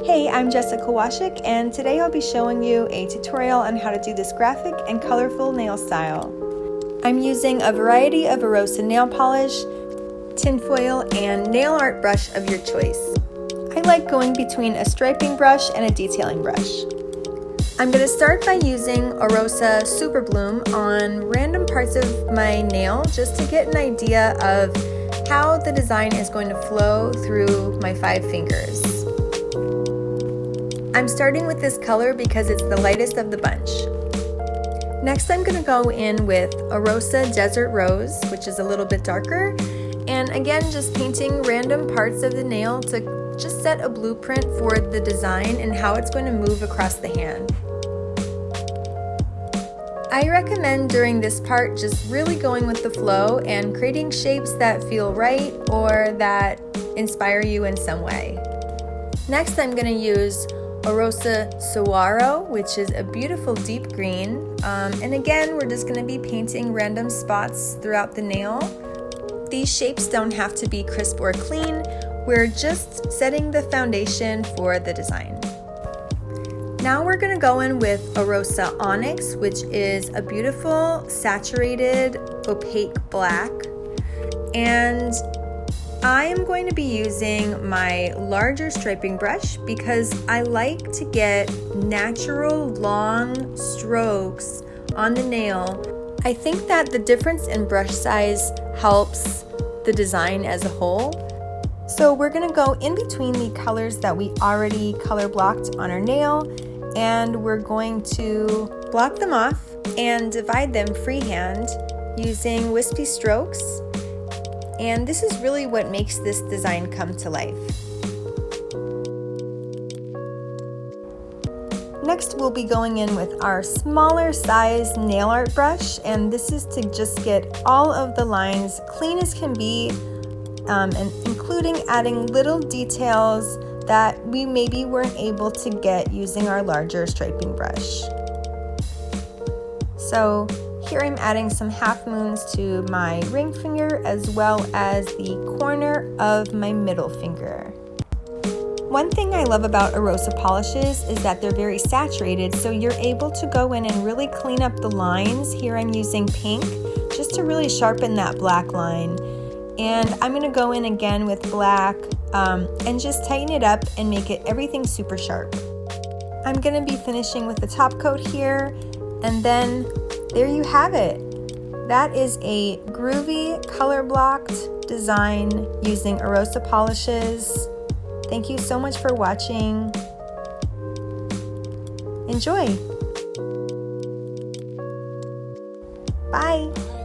Hey, I'm Jessica Washick, and today I'll be showing you a tutorial on how to do this graphic and colorful nail style. I'm using a variety of Orosa nail polish, tinfoil, and nail art brush of your choice. I like going between a striping brush and a detailing brush. I'm going to start by using Orosa Super Bloom on random parts of my nail just to get an idea of how the design is going to flow through my 5 fingers. I'm starting with this color because it's the lightest of the bunch. Next, I'm going to go in with Orosa Desert Rose, which is a little bit darker, and again just painting random parts of the nail to just set a blueprint for the design and how it's going to move across the hand. I recommend during this part just really going with the flow and creating shapes that feel right or that inspire you in some way. Next, I'm going to use Orosa Saguaro, which is a beautiful deep green, and again we're just going to be painting random spots throughout the nail. These shapes don't have to be crisp or clean, we're just setting the foundation for the design. Now we're going to go in with Orosa Onyx, which is a beautiful saturated opaque black, and I am going to be using my larger striping brush because I like to get natural long strokes on the nail. I think that the difference in brush size helps the design as a whole. So we're going to go in between the colors that we already color blocked on our nail, and we're going to block them off and divide them freehand using wispy strokes. And this is really what makes this design come to life. Next, we'll be going in with our smaller size nail art brush, and this is to just get all of the lines clean as can be, and including adding little details that we maybe weren't able to get using our larger striping brush. So here I'm adding some half moons to my ring finger as well as the corner of my middle finger. One thing I love about Orosa polishes is that they're very saturated, so you're able to go in and really clean up the lines. Here I'm using pink just to really sharpen that black line. And I'm going to go in again with black and just tighten it up and make it everything super sharp. I'm going to be finishing with the top coat here, and then there you have it. That is a groovy color blocked design using Orosa polishes. Thank you so much for watching. Enjoy. Bye.